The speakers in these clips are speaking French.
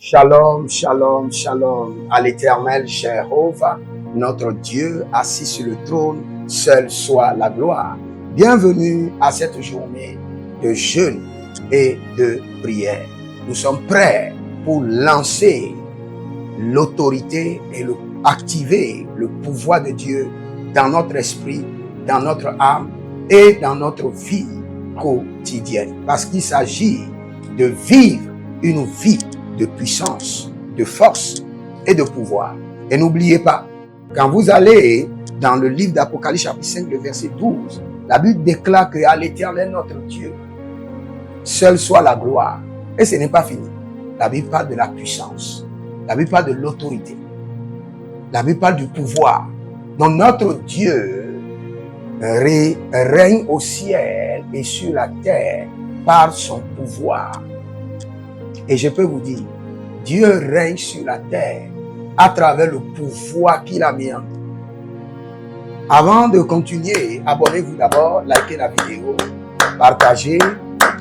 Shalom, shalom, shalom à l'Éternel Jéhovah, notre Dieu assis sur le trône, seul soit la gloire. Bienvenue à cette journée de jeûne et de prière. Nous sommes prêts pour lancer l'autorité et activer le pouvoir de Dieu dans notre esprit, dans notre âme et dans notre vie quotidienne. Parce qu'il s'agit de vivre une vie de puissance, de force et de pouvoir. Et n'oubliez pas, quand vous allez dans le livre d'Apocalypse chapitre 5, le verset 12, la Bible déclare que à l'Éternel notre Dieu, seul soit la gloire. Et ce n'est pas fini. La Bible parle de la puissance. La Bible parle de l'autorité. La Bible parle du pouvoir. Donc notre Dieu règne au ciel et sur la terre par son pouvoir. Et je peux vous dire, Dieu règne sur la terre à travers le pouvoir qu'il a mis en nous. Avant de continuer, abonnez-vous d'abord, likez la vidéo, partagez,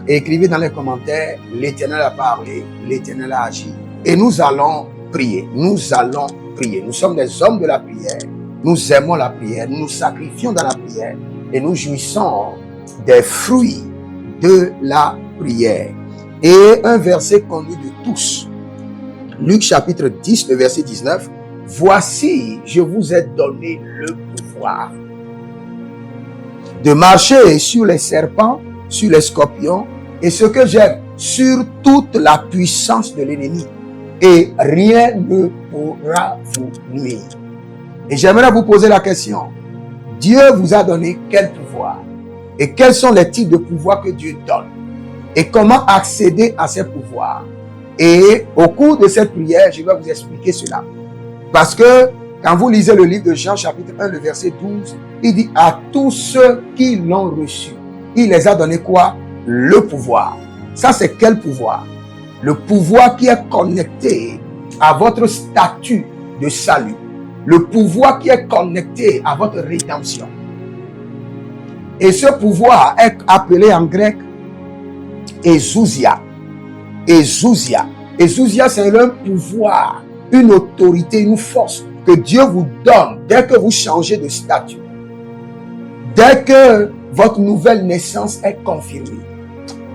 et écrivez dans les commentaires, l'Éternel a parlé, l'Éternel a agi. Et nous allons prier, nous allons prier. Nous sommes des hommes de la prière, nous aimons la prière, nous nous sacrifions dans la prière et nous jouissons des fruits de la prière. Et un verset connu de tous, Luc chapitre 10, le verset 19, « Voici, je vous ai donné le pouvoir de marcher sur les serpents, sur les scorpions, et ce que j'aime, sur toute la puissance de l'ennemi, et rien ne pourra vous nuire. » Et j'aimerais vous poser la question, Dieu vous a donné quel pouvoir? Et quels sont les types de pouvoirs que Dieu donne? Et comment accéder à ces pouvoirs? Et au cours de cette prière, je vais vous expliquer cela. Parce que quand vous lisez le livre de Jean, chapitre 1, le verset 12, il dit à tous ceux qui l'ont reçu, il les a donné quoi? Le pouvoir. Ça, c'est quel pouvoir? Le pouvoir qui est connecté à votre statut de salut. Le pouvoir qui est connecté à votre rédemption. Et ce pouvoir est appelé en grec Exousia. Exousia. Exousia, c'est un pouvoir, une autorité, une force que Dieu vous donne dès que vous changez de statut. Dès que votre nouvelle naissance est confirmée.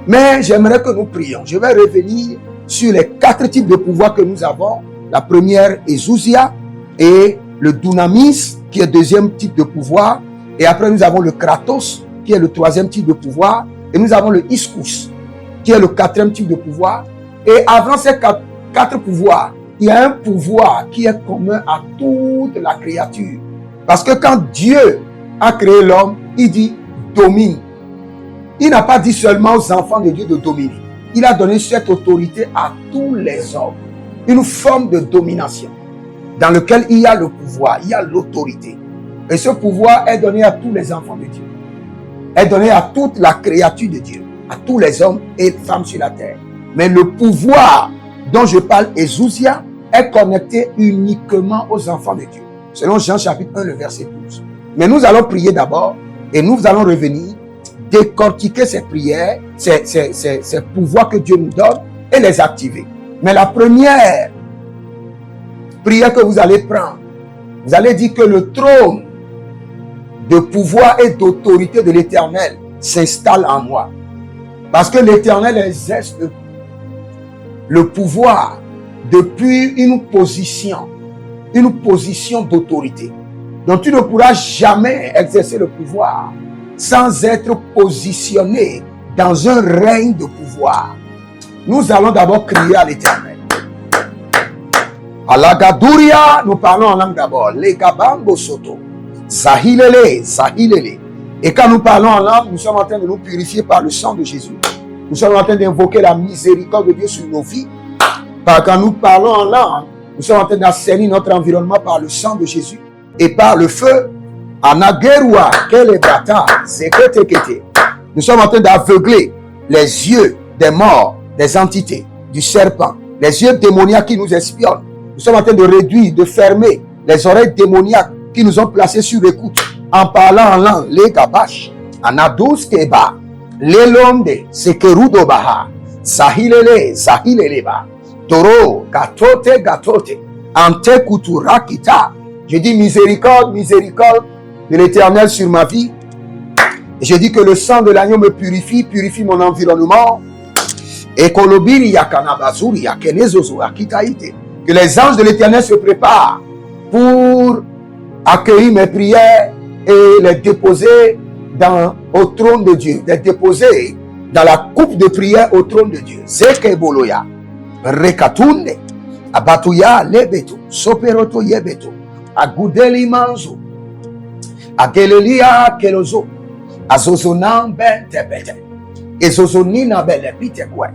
Mais j'aimerais que nous prions. Je vais revenir sur les 4 types de pouvoirs que nous avons. La première, Exousia, et le Dunamis, qui est le deuxième type de pouvoir. Et après, nous avons le Kratos, qui est le troisième type de pouvoir. Et nous avons le Ischus, qui est le 4e type de pouvoir. Et avant ces 4 pouvoirs, il y a un pouvoir qui est commun à toute la créature. Parce que quand Dieu a créé l'homme, il dit domine. Il n'a pas dit seulement aux enfants de Dieu de dominer. Il a donné cette autorité à tous les hommes. Une forme de domination dans laquelle il y a le pouvoir, il y a l'autorité. Et ce pouvoir est donné à tous les enfants de Dieu. Est donné à toute la créature de Dieu, à tous les hommes et femmes sur la terre. Mais le pouvoir dont je parle, Exousia, est connecté uniquement aux enfants de Dieu. Selon Jean chapitre 1, le verset 12. Mais nous allons prier d'abord et nous allons revenir, décortiquer ces prières, ces pouvoirs que Dieu nous donne et les activer. Mais la première prière que vous allez prendre, vous allez dire que le trône de pouvoir et d'autorité de l'Éternel s'installe en moi. Parce que l'Éternel exerce le pouvoir depuis une position d'autorité. Donc tu ne pourras jamais exercer le pouvoir sans être positionné dans un règne de pouvoir. Nous allons d'abord crier à l'Éternel. À la Gadouria, nous parlons en langue d'abord. Les Gabango Soto. Zahilele, Zahilele. Et quand nous parlons en langue, nous sommes en train de nous purifier par le sang de Jésus. Nous sommes en train d'invoquer la miséricorde de Dieu sur nos vies. Quand nous parlons en langue, nous sommes en train d'assainir notre environnement par le sang de Jésus et par le feu. Anagerua, Kelebrata, Zeketekete. Nous sommes en train d'aveugler les yeux des morts, des entités, du serpent, les yeux démoniaques qui nous espionnent. Nous sommes en train de réduire, de fermer les oreilles démoniaques qui nous ont placés sur écoute en parlant en langue. Les gabash, Anadous Keba, Lelonde, Sekerudo Baha, Zahilele, Zahileleba, Toro, gatote, gatote, ante kuturakita. Je dis miséricorde, miséricorde de l'Éternel sur ma vie. Et je dis que le sang de l'agneau me purifie, purifie mon environnement. Et que les anges de l'Éternel se préparent pour accueillir mes prières et les déposer au trône de Dieu, les déposer dans la coupe de prière au trône de Dieu. Zeke boloya, rekatunde, abatuya lebeto, soperoto yebeto, agudeli manzo, agelelia kelozo, azozonan ben tebete, ezozonina bele pitekwe,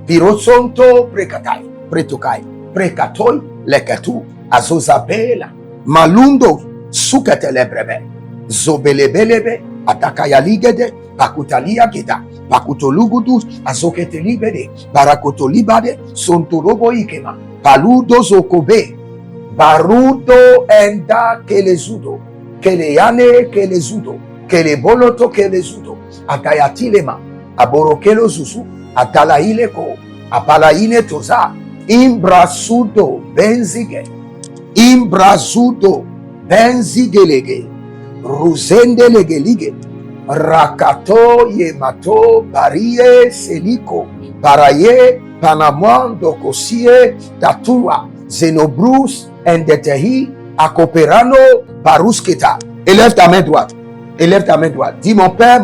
pirosonto prekatai, pretokai, prekatoi lekatu, azozabela, malundo suketelebrebe, zobelebelebe, atakayaligede, pakutalia geda, pakutolugudu, azoketelibede, barakotolibade, sontorobo ikema, paludo zokobe, barudo enda kelezudo, keleyane kelezudo, keleboloto kelezudo, akayatilema, aborokelo zuzu, atalaileko, apalaine toza, imbrasudo benzige, imbrazudo benzigelege, ruzende legelige, rakato yemato barie seliko, paraye panamando kosie tatua, zenobrus endetehi, akoperano barusketa. Élève ta main droite. Élève ta main droite. Dis mon Père,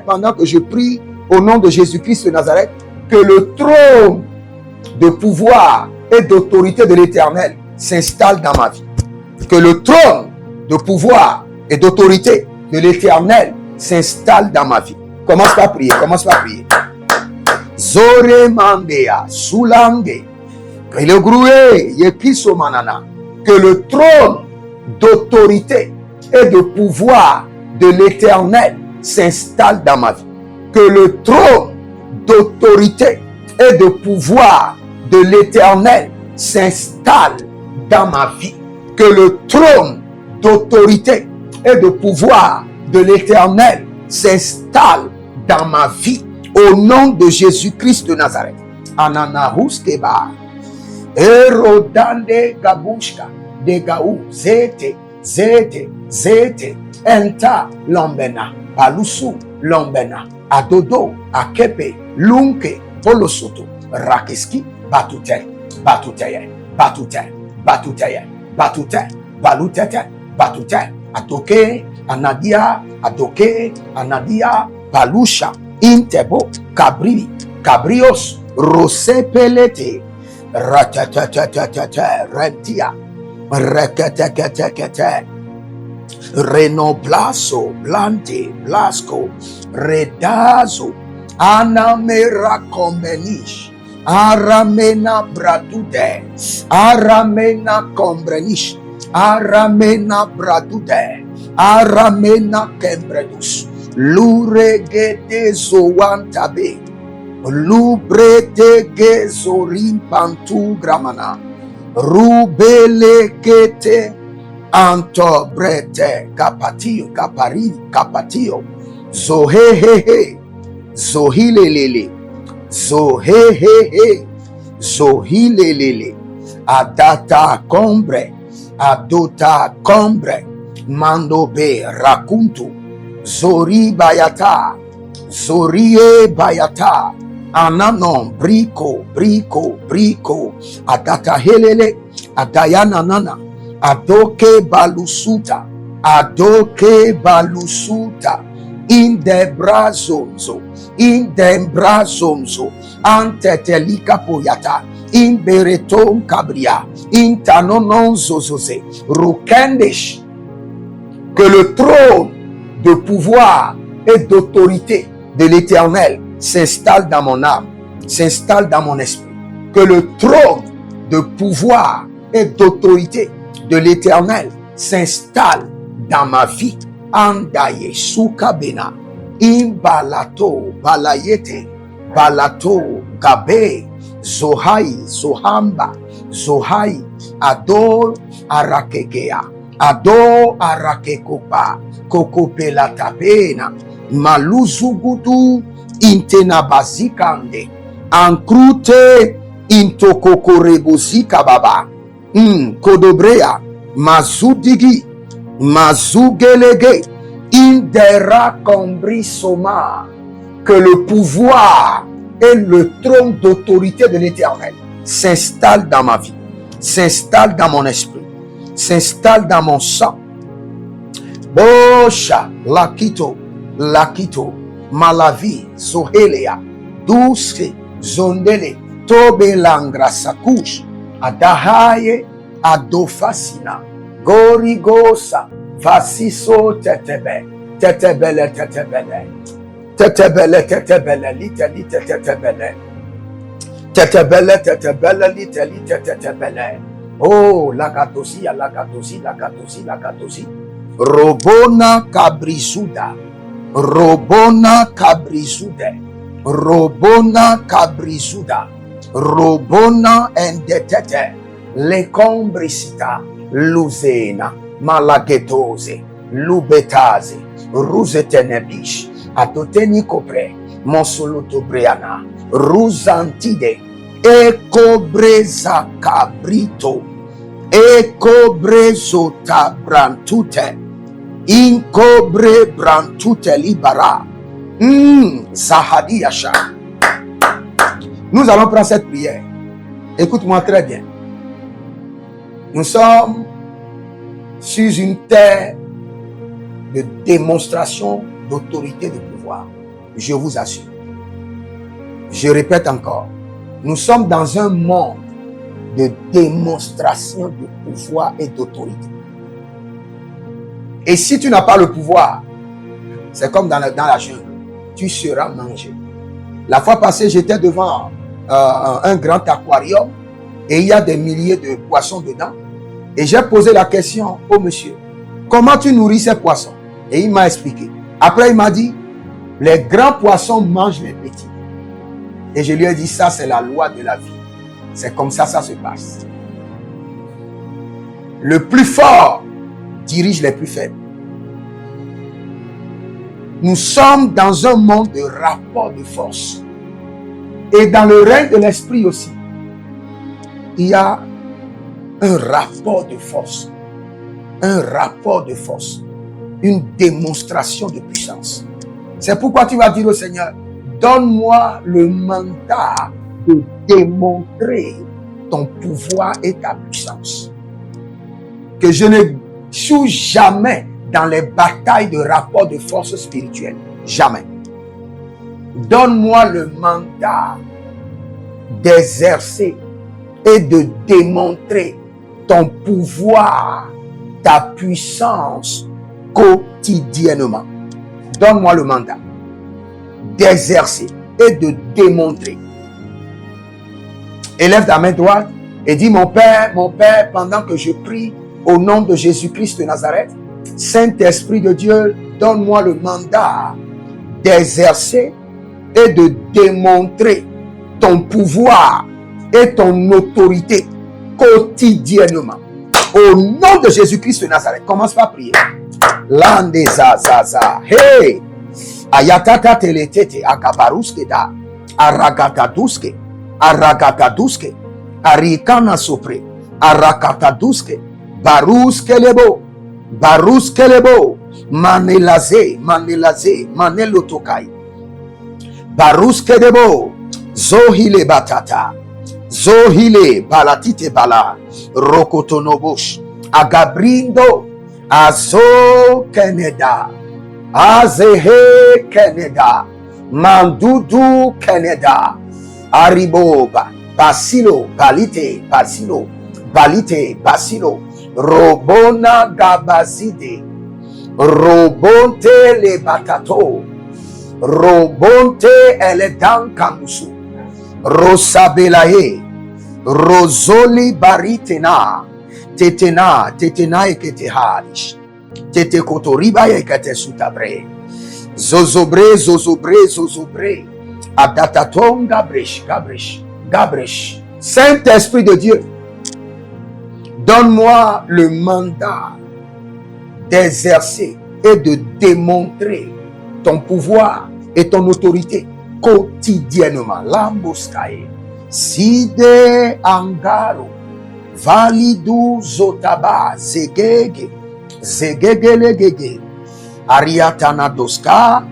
pendant que je prie au nom de Jésus-Christ de Nazareth, que le trône de pouvoir et d'autorité de l'Éternel s'installe dans ma vie. Que le trône de pouvoir et d'autorité de l'Éternel s'installe dans ma vie. Commence par prier, commence par prier. Zore mandea, soulange, que le groué, yekiso manana, que le trône d'autorité et de pouvoir de l'Éternel s'installe dans ma vie. Que le trône d'autorité et de pouvoir de l'Éternel s'installe dans ma vie. Que le trône d'autorité et de pouvoir de l'Éternel s'installe dans ma vie. Au nom de Jésus-Christ de Nazareth. Ananahus keba. Erodande gabushka. De gaou. Zete. Zete. Zete. Enta lombena. Palusu lombena. Adodo. Akepe. Lunke. Polosoto. Rakeski. Batute. Batuteye. Batute. Batuteye. Batute. Balutete. Batute. Atoke. Anadia. Adoke. Anadia. Palusha. Intebo, cabri, cabrios, rose pelete, ratatatata, rentia, recatecatekete, renoblaso, blante, blasco, redazo, anamera combenish, aramena bradude, aramena combrenish, aramena bradude, aramena kembredus. Luregete zoantabe, lubrete gezorim pantu gramana, rubelekete antobrete kapatio, kapatio, zohehehe, zohilelele, zohehehe, zohilelele, adata combre, adota combre, mandobe rakuntu, Zori bayata, zorie bayata, ananon, briko, adata helele, adayana nana, adoke balusuta, indembrazonzo, antetelika poyata, imbereton cabria, intanonon zozoze, rukendesh, que le trône de pouvoir et d'autorité de l'Éternel s'installe dans mon âme, s'installe dans mon esprit. Que le trône de pouvoir et d'autorité de l'Éternel s'installe dans ma vie. Andaye soukabena, imbalato, balayete, balato, gabe, zohai, zohamba, zohai, ador, arakekea. Ado arakekopa, kokopela tapena, maluzugudu, intena bazikande, ankrute, Intokokorebozi kababa. Kodobrea. Mazudigi. Mazugelege. Indera kombrisoma. Que le pouvoir et le trône d'autorité de l'Éternel s'installe dans ma vie, s'installe dans mon esprit, s'installe dans mon sang. Bosha, lakito, malavi, zohelea, douce, zondele, tobe langra sakush, adahaye, adofasina, gorigosa, vasiso tetebe, tetebele, tetebele. Tetebele, tetebele, liteli, tetebele. Tetebele, tetebele, liteli, tetebele. Oh, lakatosi, lakatosi, lakatosi, lakatosi. Robona cabrisuda. Robona cabrisude. Robona cabrisuda. Robona endetete. Lecombrisita. Luzena. Malagetose. Lubetase. Rusetenebish. Atoteni kopre, monsoloto breana, ruzantide, ekobreza cabrito, ekobrezo tabrantute, inkobre brantute libara, zahadiasha. Nous allons prendre cette prière. Écoute-moi très bien. Nous sommes sur une terre de démonstration d'autorité, de pouvoir. Je vous assure. Je répète encore. Nous sommes dans un monde de démonstration de pouvoir et d'autorité. Et si tu n'as pas le pouvoir, c'est comme dans la jungle. Tu seras mangé. La fois passée, j'étais devant un grand aquarium et il y a des milliers de poissons dedans. Et j'ai posé la question au monsieur. Comment tu nourris ces poissons? Et il m'a expliqué. Après, il m'a dit, les grands poissons mangent les petits. Et je lui ai dit, ça, c'est la loi de la vie. C'est comme ça se passe. Le plus fort dirige les plus faibles. Nous sommes dans un monde de rapport de force. Et dans le règne de l'esprit aussi, il y a un rapport de force. Un rapport de force. Une démonstration de puissance. C'est pourquoi tu vas dire au Seigneur, donne-moi le mandat de démontrer ton pouvoir et ta puissance. Que je ne joue jamais dans les batailles de rapport de force spirituelle. Jamais. Donne-moi le mandat d'exercer et de démontrer ton pouvoir, ta puissance quotidiennement. Donne-moi le mandat d'exercer et de démontrer. Élève ta main droite et dis, mon Père, pendant que je prie au nom de Jésus-Christ de Nazareth, Saint-Esprit de Dieu, donne-moi le mandat d'exercer et de démontrer ton pouvoir et ton autorité quotidiennement. Au nom de Jésus-Christ de Nazareth, commence par prier. Lande zazaza, hey, ayatata teletete, akabaruske da, aragataduske, arikana sopre, arakataduske, baruske lebo, manelaze, manelotokai, baruske debo, zohile batata, zohile balatite bala, rokotonobosh, agabrindo, azo keneda, azehe keneda, mandudu keneda, ariboba, basilo, balite, basilo, robona gabazide, robonte le batato, robonte eledan kamusu, rosabelaye, rozoli baritena, tetena eketeharish, tete kotoriba ekete sutabre, zozobre, adataton gabresh. Saint-Esprit de Dieu, donne-moi le mandat d'exercer et de démontrer ton pouvoir et ton autorité quotidiennement. Lamboskaye, Side angaro. Validu zotaba. Zegege. Zegegelegege. Ariatana doska.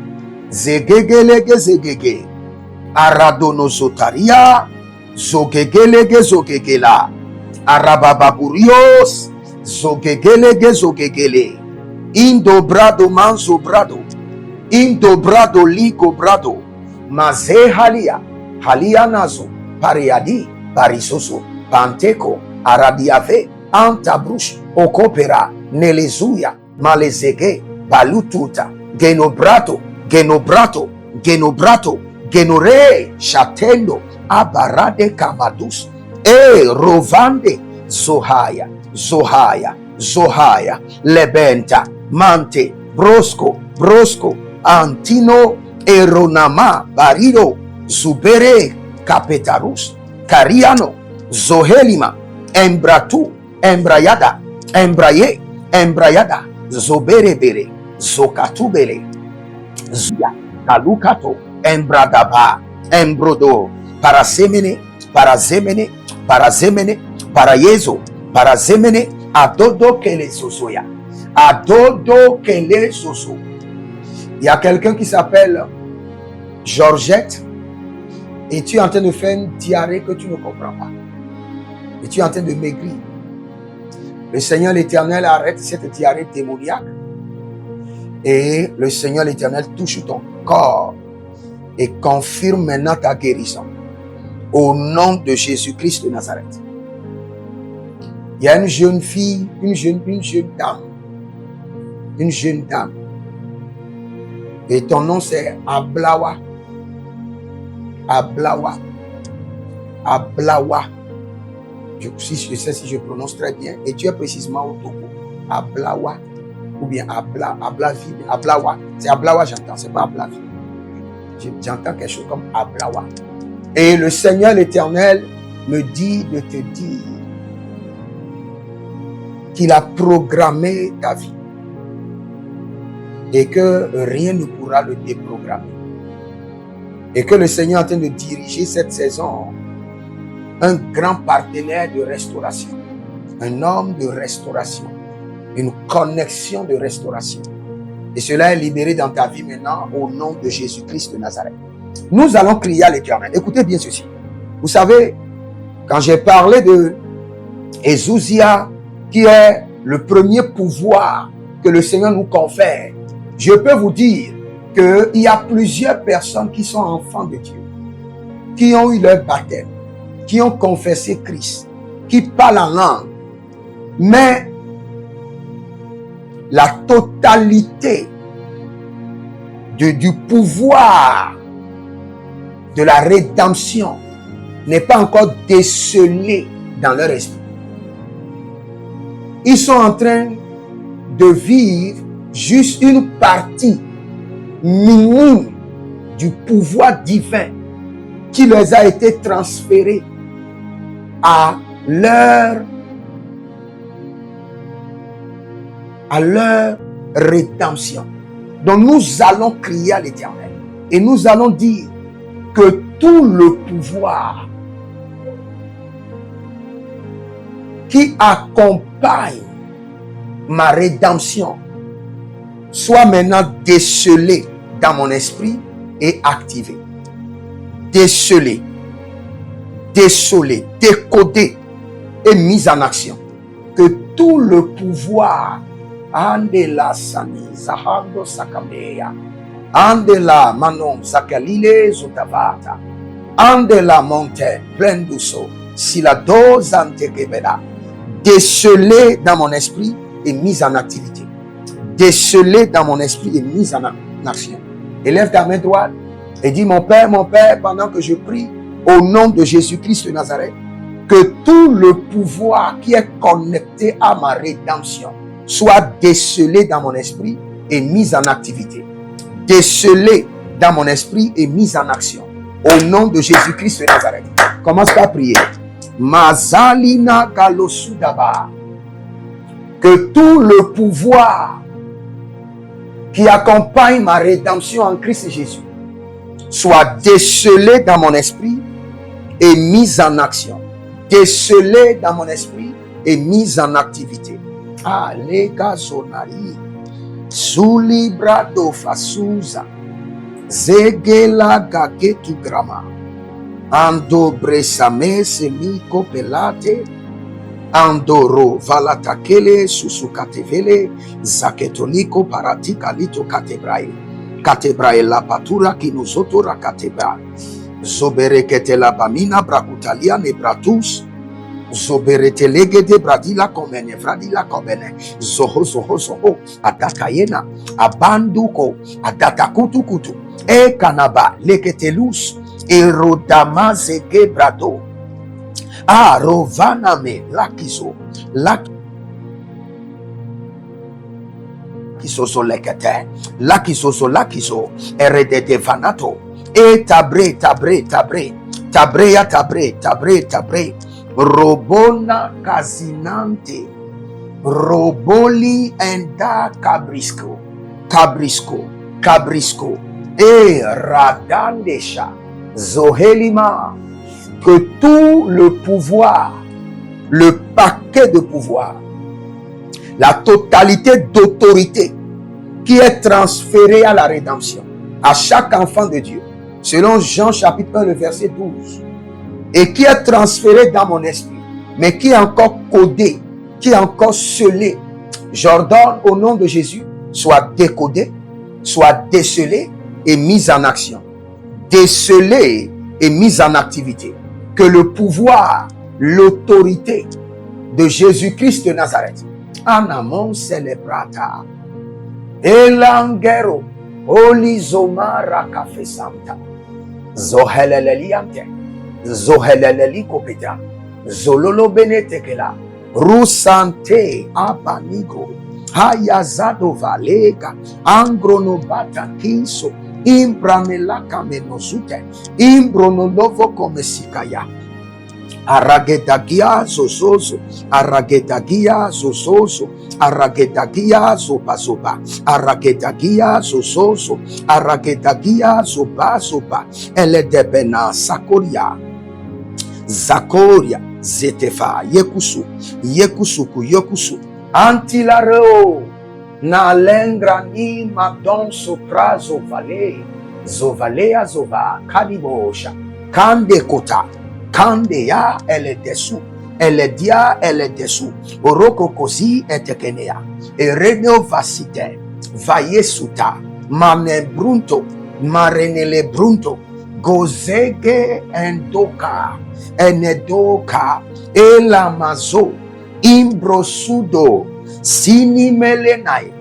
Zegegelege zegege. Aradono zotaria. Zogegelege zogegela. Arabababurios. Zogegelege zogegele. Indobrado manzo brado. Indobrado ligo brado. Maze halia. Halia nazo. Pariadi. Parisoso. Panteco. Aradiave. Antabrush. Okopera. Nelezuya. Malezege. Balututa. Genobrato. Genobrato. Genobrato. Genore. Shatendo. Abarade kabadus. Rovande. Zohaya. Zohaya. Zohaya. Lebenta. Mante. Brosco. Brosco. Antino. Eronama. Barido. Zubere. Capetarus. Cariano. Zohelima. Embratu. Embrayada. Embraye. Embrayada. Zoberebere. Zokatubere. Zia. Kalukato. Embradaba. Embrodo. Parasemene. Parazemene. Parazemene. Parayezo. Parazemene. Adodo kele sosoya. Adodo kele soso. Il y a quelqu'un qui s'appelle Georgette et tu es en train de faire une diarrhée que tu ne comprends pas. Et tu es en train de maigrir. Le Seigneur l'Éternel arrête cette diarrhée démoniaque et le Seigneur l'Éternel touche ton corps et confirme maintenant ta guérison. Au nom de Jésus-Christ de Nazareth. Il y a une jeune fille, une jeune dame. Et ton nom c'est Ablawa. Ablawa. Ablawa. Je sais si je prononce très bien. Et tu es précisément au Togo. Ablawa. Ou bien Ablavi. Ablawa. C'est Ablawa, j'entends. C'est pas Ablavi. J'entends quelque chose comme Ablawa. Et le Seigneur l'Éternel me dit de te dire qu'il a programmé ta vie et que rien ne pourra le déprogrammer. Et que le Seigneur est en train de diriger cette saison un grand partenaire de restauration, un homme de restauration, une connexion de restauration. Et cela est libéré dans ta vie maintenant au nom de Jésus-Christ de Nazareth. Nous allons crier à l'Éternel. Écoutez bien ceci. Vous savez, quand j'ai parlé de Ezousia, qui est le premier pouvoir que le Seigneur nous confère, je peux vous dire qu'il y a plusieurs personnes qui sont enfants de Dieu, qui ont eu leur baptême, qui ont confessé Christ, qui parlent en langue, mais la totalité du pouvoir de la rédemption n'est pas encore décelée dans leur esprit. Ils sont en train de vivre juste une partie minime du pouvoir divin qui leur a été transféré à leur rédemption. Donc nous allons crier à l'Éternel et nous allons dire que tout le pouvoir qui accompagne ma rédemption soit maintenant décelé dans mon esprit et activé. Décelé, décodé et mis en action. Que tout le pouvoir Andela Sani Zahando Sakameya Andela Manon Zakalile Zutavata Andela Monte Plenduso Silado Zantekebeda, décelé dans mon esprit et mis en activité. Décelé dans mon esprit et mis en action. Élève ta main droite et dis mon Père, pendant que je prie au nom de Jésus-Christ de Nazareth, que tout le pouvoir qui est connecté à ma rédemption soit décelé dans mon esprit et mis en activité. Décelé dans mon esprit et mis en action. Au nom de Jésus-Christ de Nazareth. Commence par prier. Mazalina Galosudaba. Que tout le pouvoir qui accompagne ma rédemption en Christ Jésus soit décelé dans mon esprit et mise en action. Décelé dans mon esprit et mise en activité. Ah, les gazonari. Zulibrado fasuza. Zegela gagetu grama. Ando bresame semiko pelate. Andoro valatakele susukatevele. Zaketoliko paratika lito katebrae. Katebrae la patura kinuzotora katebra. Zoberekete la bamina brakutalia nebratus. Zoberete legede bradila komene vradila komene zoho zoho zoho atakayena abanduko adatakutukutu e kanaba leketelus erodama zege brado arovaname lakiso lakiso lekete lakiso eredete vanato e tabre Robona casinante, roboli enda cabrisco, et radandesha, zohelima, que tout le pouvoir, le paquet de pouvoir, la totalité d'autorité qui est transférée à la rédemption, à chaque enfant de Dieu, selon Jean chapitre 1, le verset 12, et qui est transféré dans mon esprit, mais qui est encore codé, qui est encore scellé. J'ordonne au nom de Jésus, soit décodé, soit décelé et mis en action. Décelé et mis en activité. Que le pouvoir, l'autorité de Jésus-Christ de Nazareth, en amont célébrata, elangero, olizoma rakafe santa, zoheleleliante, zoheleleli kopeta, zololo benetekela, rusante abanigo, hayazado valega, angronobata kinso, imbramelaka menozute, imbronolovo komesikaya, aragetagia zozozo, aragetagia zozozo, aragetagia zobazoba, aragetagia zozozo, aragetagia zobazoba, eledebena sakoria, zakoria, zetefa, yekusu, yekusuku, yokusu, antilareo, na lengrani madon sopra zovale, zovalea zova, kadibosha, kande kota, kande ya ele desu, ele dia ele desu, oroko kozi etekenea, ereneo vasite, vayesuta, mame brunto, marenele brunto, gozege endoka, enedoka, elamazo, imbrosudo, sini melenai,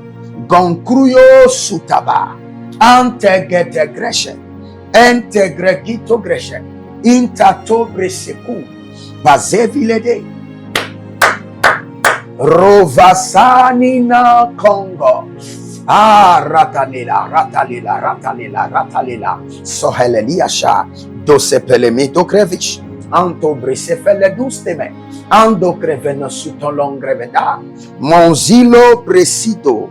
gonkruyo sutaba, antegete greshe, integregito greshe, intatobre seku, bazevilede, rovasani na Congo, ratalila, soheleliasha, dosepelemito krevich, anto brisefele dusteme, ando creveno suton longreveda, monzilo presido.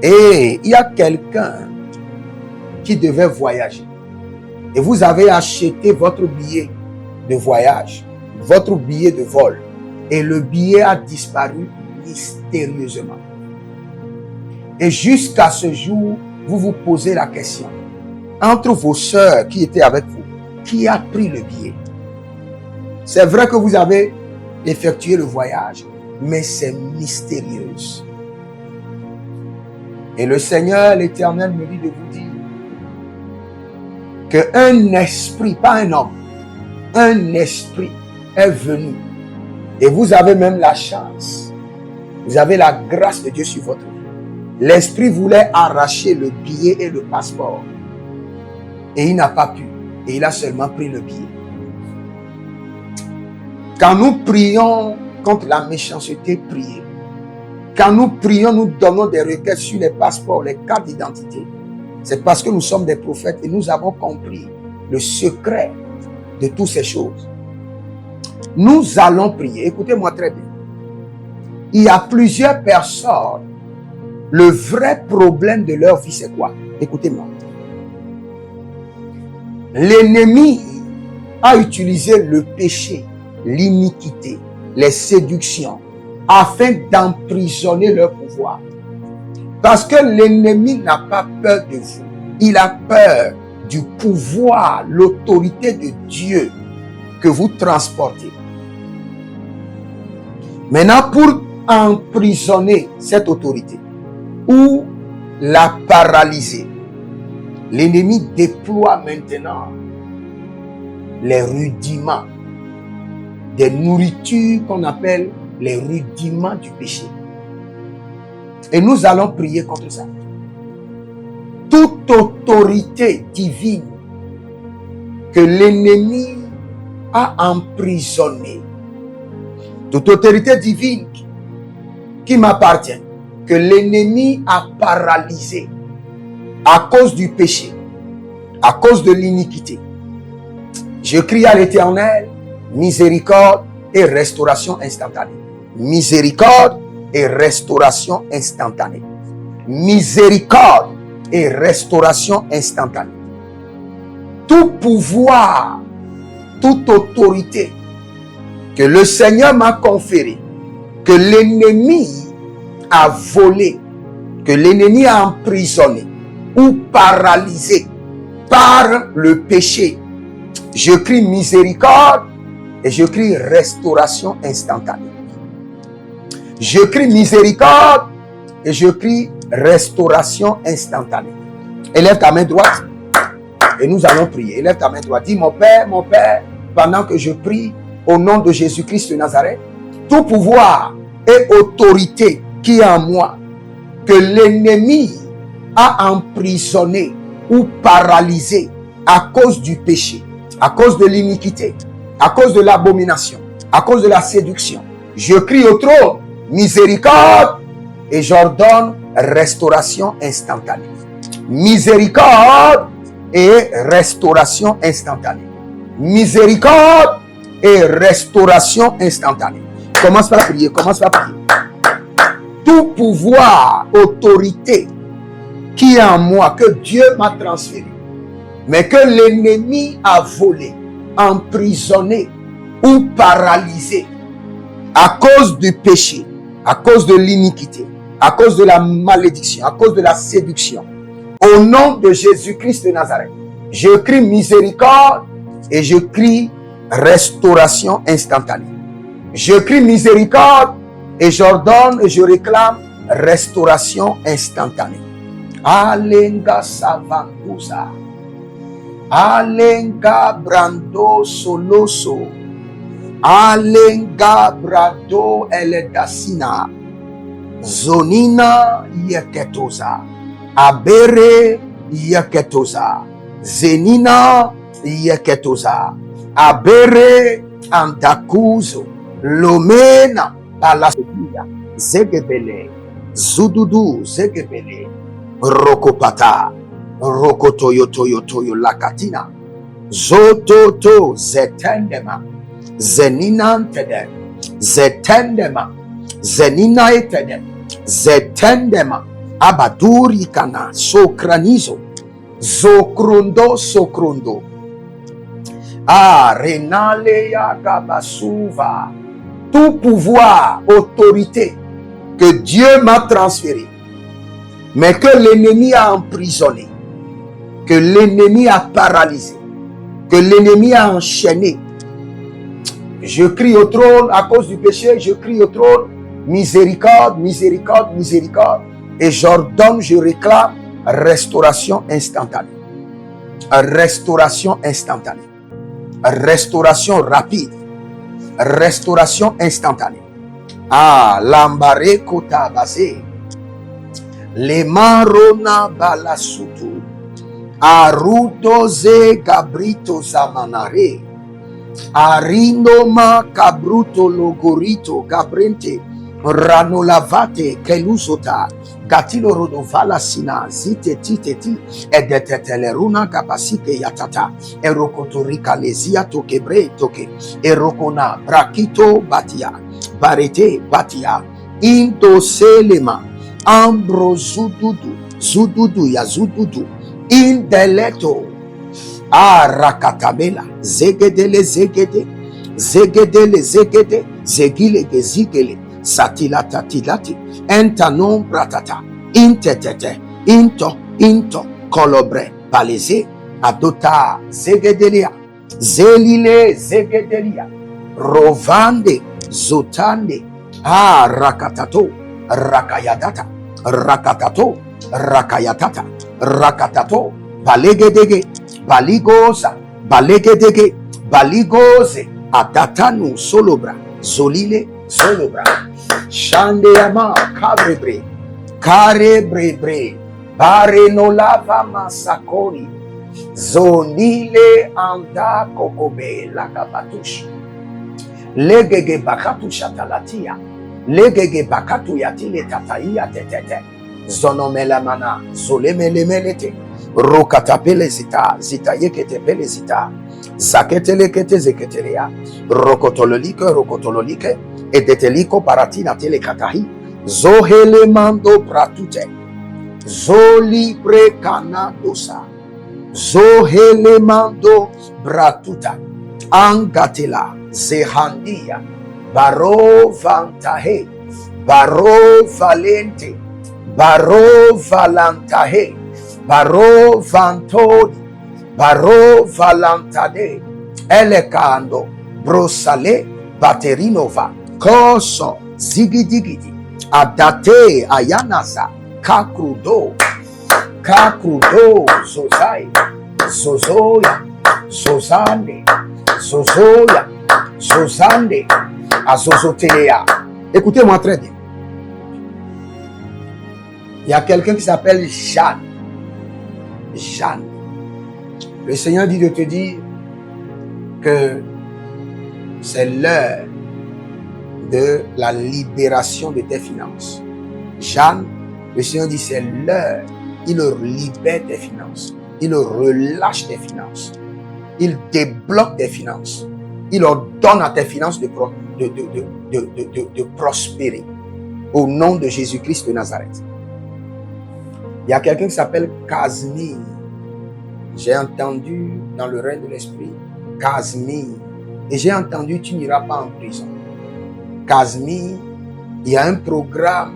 Et il y a quelqu'un qui devait voyager. Et vous avez acheté votre billet de voyage, votre billet de vol. Et le billet a disparu mystérieusement. Et jusqu'à ce jour, vous vous posez la question. Entre vos sœurs qui étaient avec vous, qui a pris le billet? C'est vrai que vous avez effectué le voyage, mais c'est mystérieux. Et le Seigneur, l'Éternel, me dit de vous dire qu'un esprit, pas un homme, un esprit est venu. Et vous avez même la chance. Vous avez la grâce de Dieu sur votre vie. L'esprit voulait arracher le billet et le passeport. Et il n'a pas pu. Et il a seulement pris le billet. Quand nous prions contre la méchanceté, priez. Quand nous prions, nous donnons des requêtes sur les passeports, les cartes d'identité. C'est parce que nous sommes des prophètes et nous avons compris le secret de toutes ces choses. Nous allons prier. Écoutez-moi très bien. Il y a plusieurs personnes. Le vrai problème de leur vie, c'est quoi? Écoutez-moi. L'ennemi a utilisé le péché, l'iniquité, les séductions, afin d'emprisonner leur pouvoir. Parce que l'ennemi n'a pas peur de vous. Il a peur du pouvoir, l'autorité de Dieu que vous transportez. Maintenant, pour emprisonner cette autorité ou la paralyser, l'ennemi déploie maintenant les rudiments des nourritures qu'on appelle les rudiments du péché. Et nous allons prier contre ça. Toute autorité divine que l'ennemi a emprisonnée, toute autorité divine qui m'appartient, que l'ennemi a paralysée à cause du péché, à cause de l'iniquité. Je crie à l'Éternel, miséricorde et restauration instantanée. Miséricorde et restauration instantanée. Miséricorde et restauration instantanée. Tout pouvoir, toute autorité que le Seigneur m'a conféré, que l'ennemi a volé, que l'ennemi a emprisonné ou paralysé par le péché, je crie miséricorde et je crie restauration instantanée. Je crie miséricorde et je crie restauration instantanée. Élève ta main droite et nous allons prier. Élève ta main droite. Dis, mon Père, pendant que je prie au nom de Jésus-Christ de Nazareth, tout pouvoir et autorité qui est en moi, que l'ennemi a emprisonné ou paralysé à cause du péché, à cause de l'iniquité, à cause de l'abomination, à cause de la séduction. Je crie au trône, miséricorde, et j'ordonne restauration instantanée. Miséricorde et restauration instantanée. Miséricorde et restauration instantanée. Commence par prier, commence par prier. Tout pouvoir, autorité qui est en moi, que Dieu m'a transféré, mais que l'ennemi a volé, emprisonné ou paralysé à cause du péché, à cause de l'iniquité, à cause de la malédiction, à cause de la séduction. Au nom de Jésus-Christ de Nazareth, je crie miséricorde et je crie restauration instantanée. Je crie miséricorde et j'ordonne et je réclame restauration instantanée. Alenga savantusa. Alenga brando soloso. Alenga brado eledasina. Zonina yeketosa. Abere yeketosa. Zenina yeketosa. Abere antakuzo. Lomena palasopia. Zegebele. Zududu zegebele. Rokopata. Rokotoyo lakatina. Zototo zetendema. Zeninantede. Zetendema. Zeninaetede. Zetendema. Abadurikana. Sokranizo. Sokrondo. Renale Yagabasuva. Tout pouvoir, autorité que Dieu m'a transféré, mais que l'ennemi a emprisonné, que l'ennemi a paralysé, que l'ennemi a enchaîné. Je crie au trône à cause du péché, je crie au trône, miséricorde, miséricorde, miséricorde. Et j'ordonne, je réclame restauration instantanée. Restauration instantanée. Restauration rapide. Restauration instantanée. Lambare kota base. Le marona balasutu. Arudoze gabrito zamanare. Arinoma cabruto logorito gabrente. Ranolavate kelusota. Gatilo rodovala sina zite titeti edeteteleruna kapasike yatata erokotorika lezia tokebre toke erokona brakito batia barete batia indoselema ambro zududu ya zududu indeleto Rakatabela, zegedele zegede, zegedele zegede, zegile gezigele, satila tatilati, entanon pratata, intetete, into, kolobre, paleze, adota, zegedelia, zelile, zegedelia, rovande, zotande, rakatato, rakayadata, rakatato, rakayatata, rakatato, balegedege, baligosa, balegedege, baligoze, adatanu solobra, zolile, solobra, shandeyama, carebrebre, barenolava masakori, zonile anda kokobe, lakabatush, legege bakatu shatalatia, legege bakatu yatile tataia tetete, zonomelamana, zolemelemelete, rokatapele zita yeketepele zita, zaketelekete zeketelea, rokotololike, edeteliko paratina telekatahi, zohelemando pratute, zolibre kanadosa, zohelemando bratuta, angatela, zehandia, baro vantahe, baro valente, baro valantahe, baro vantodi, baro valantade, elekando, brosale, baterinova, koso, zigidigidi, adate, ayanasa, kakrudo, zozai, zozoya, zozande, zozoya, zozande, azozotelea. Écoutez-moi très bien. Il y a quelqu'un qui s'appelle Jeanne. Jeanne. Le Seigneur dit de te dire que c'est l'heure de la libération de tes finances. Jeanne, le Seigneur dit c'est l'heure. Il libère tes finances. Il relâche tes finances. Il débloque tes finances. Il ordonne à tes finances de prospérer. Au nom de Jésus-Christ de Nazareth. Il y a quelqu'un qui s'appelle Casimir. J'ai entendu dans le règne de l'esprit, Casimir. Et j'ai entendu, tu n'iras pas en prison. Casimir, il y a un programme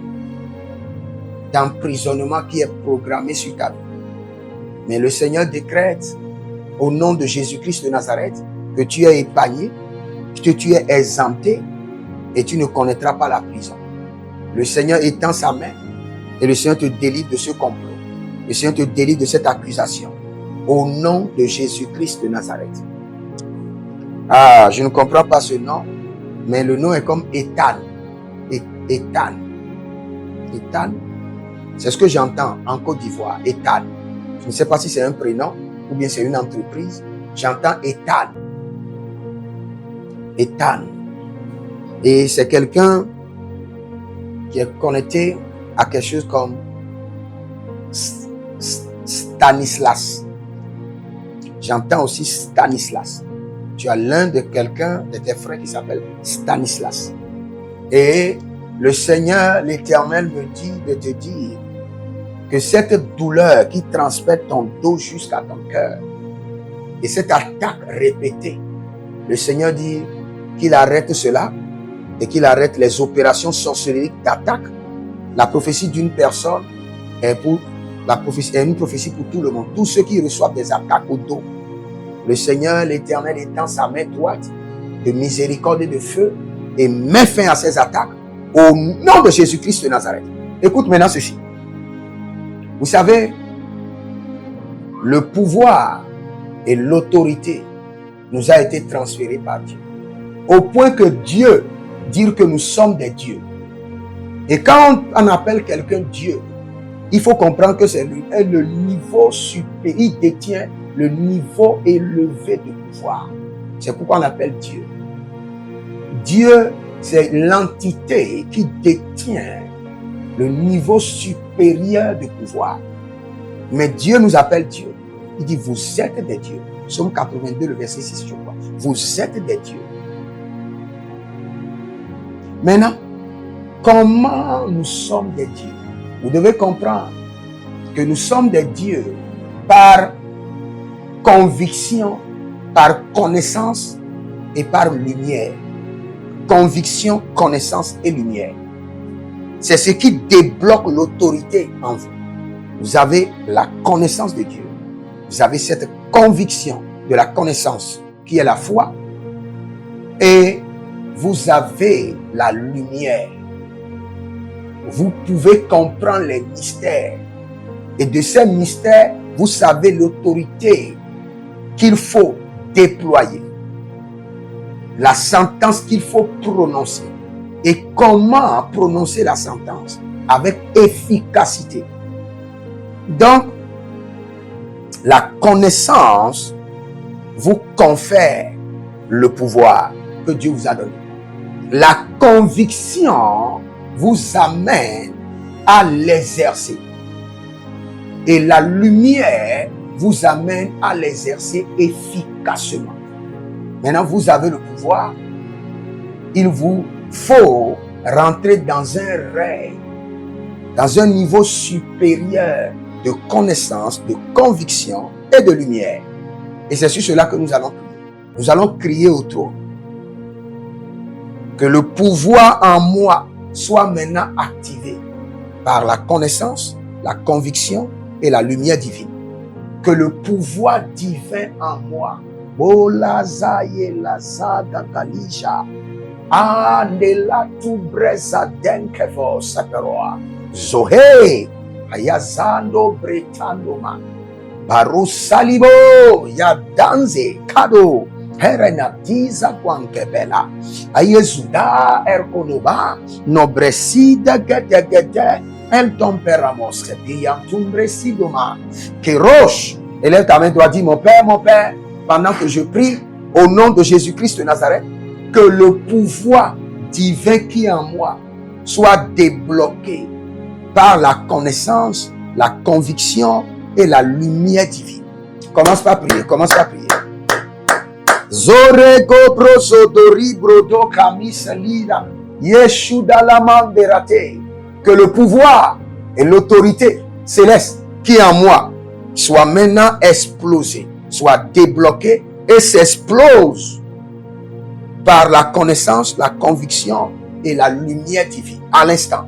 d'emprisonnement qui est programmé sur ta vie. Mais le Seigneur décrète, au nom de Jésus-Christ de Nazareth, que tu es épargné, que tu es exempté et tu ne connaîtras pas la prison. Le Seigneur étend sa main et le Seigneur te délivre de ce complot. Le Seigneur te délivre de cette accusation. Au nom de Jésus-Christ de Nazareth. Je ne comprends pas ce nom, mais le nom est comme Ethan. Ethan. Ethan. C'est ce que j'entends en Côte d'Ivoire. Ethan. Je ne sais pas si c'est un prénom ou bien c'est une entreprise. J'entends Ethan. Ethan. Et c'est quelqu'un qui est connecté à quelque chose comme Stanislas. J'entends aussi Stanislas. Tu as l'un de quelqu'un de tes frères qui s'appelle Stanislas. Et le Seigneur, l'Éternel me dit de te dire que cette douleur qui transperce ton dos jusqu'à ton cœur et cette attaque répétée, le Seigneur dit qu'il arrête cela et qu'il arrête les opérations sorcelériques d'attaque. La prophétie d'une personne est une prophétie pour tout le monde. Tous ceux qui reçoivent des attaques au dos, le Seigneur, l'Éternel étend sa main droite de miséricorde et de feu et met fin à ces attaques au nom de Jésus-Christ de Nazareth. Écoute maintenant ceci. Vous savez, le pouvoir et l'autorité nous a été transférés par Dieu. Au point que Dieu, dire que nous sommes des dieux. Et quand on appelle quelqu'un Dieu, il faut comprendre que c'est lui, le niveau supérieur, il détient le niveau élevé de pouvoir. C'est pourquoi on appelle Dieu. Dieu, c'est l'entité qui détient le niveau supérieur de pouvoir. Mais Dieu nous appelle Dieu. Il dit, vous êtes des dieux. Psaume 82, le verset 6, je crois. Vous êtes des dieux. Maintenant, comment nous sommes des dieux? Vous devez comprendre que nous sommes des dieux par conviction par connaissance et par lumière. Conviction, connaissance et lumière. C'est ce qui débloque l'autorité en vous. Vous avez la connaissance de Dieu. Vous avez cette conviction de la connaissance qui est la foi. Et vous avez la lumière. Vous pouvez comprendre les mystères. Et de ces mystères, vous savez l'autorité qu'il faut déployer. La sentence qu'il faut prononcer. Et comment prononcer la sentence avec efficacité. Donc, la connaissance vous confère le pouvoir que Dieu vous a donné. La conviction vous amène à l'exercer. Et la lumière vous amène à l'exercer efficacement. Maintenant, vous avez le pouvoir. Il vous faut rentrer dans un règne, dans un niveau supérieur de connaissance, de conviction et de lumière. Et c'est sur cela que nous allons crier. Nous allons crier au trône. Que le pouvoir en moi soit maintenant activé par la connaissance, la conviction et la lumière divine. Que le pouvoir divin en moi, Zohe Ayazando Bretandoma Barusalibo Yadanze Kado Herenatiza Kwankebela Ayezuda Erkonoba Nobresida Gede El Tomperamos Kepiantumresidoma Kerosh. Élève ta main, doit dire mon Père, pendant que je prie au nom de Jésus-Christ de Nazareth, que le pouvoir divin qui est en moi soit débloqué par la connaissance, la conviction et la lumière divine. Commence par prier, Zoreko prosodori brodo kamisalida yeshuda la manderate. Que le pouvoir et l'autorité céleste qui est en moi soit maintenant explosé, soit débloqué et s'explose par la connaissance, la conviction et la lumière divine. À l'instant,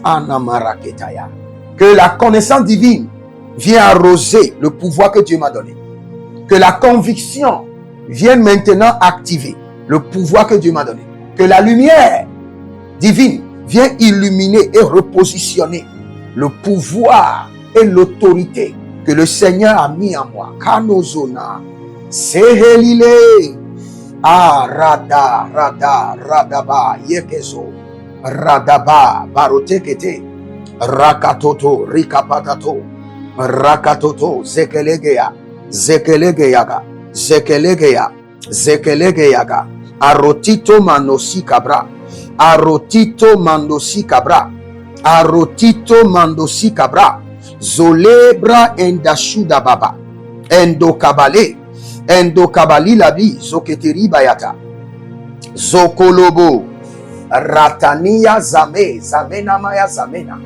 Anamaraketaya. Que la connaissance divine vienne arroser le pouvoir que Dieu m'a donné. Que la conviction vienne maintenant activer le pouvoir que Dieu m'a donné. Que la lumière divine vienne illuminer et repositionner le pouvoir et l'autorité que le Seigneur a mis en moi. Kanozona, Sehelile, Radaba, Yekezo, Radaba, Barotekete, Rakatoto, Rikapatato, Rakatoto, Zekelegeyaga, Arotito Manosi Cabra, Arotito Mandosi Cabra, Zolebra Endashuda Baba, Endokabali Labi, Zoketeri Bayata, Zokolobo, Ratania Zamena Maya Zamena,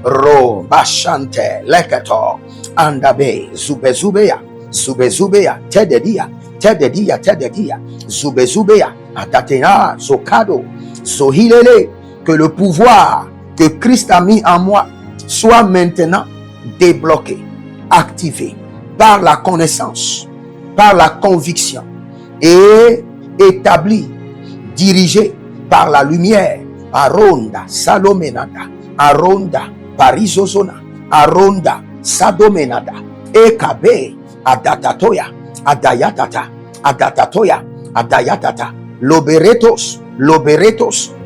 Ro Bashante, Lekato, Andabe, Zubezubeya, Tededia, Zubezubeya, Atatena, Zokado, Zohilele. Que le pouvoir que Christ a mis en moi soit maintenant débloqué, activé par la connaissance, par la conviction et établi, dirigé par la lumière. Aronda, Salomenada, Aronda, Parisozona, Aronda, Sadomenada, Ekabe, Adatatoya, Adayatata, Loberetos,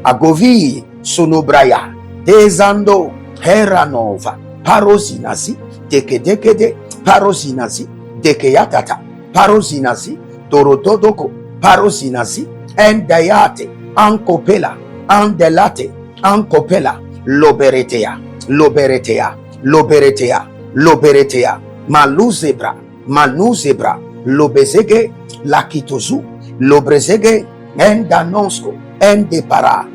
Agovi, Sonobraya, Dezando, Heranova, Parozinazi, Dekedekede, Parozinazi, Dekeyatata, Parozinazi, Torododoko, Parozinazi, Endayate, Ankopela, Andelate, Ankopela, Loberetea, Manuzebra, Lobezege, Lakitozu, Lobrezege, Endanosco, Endepara,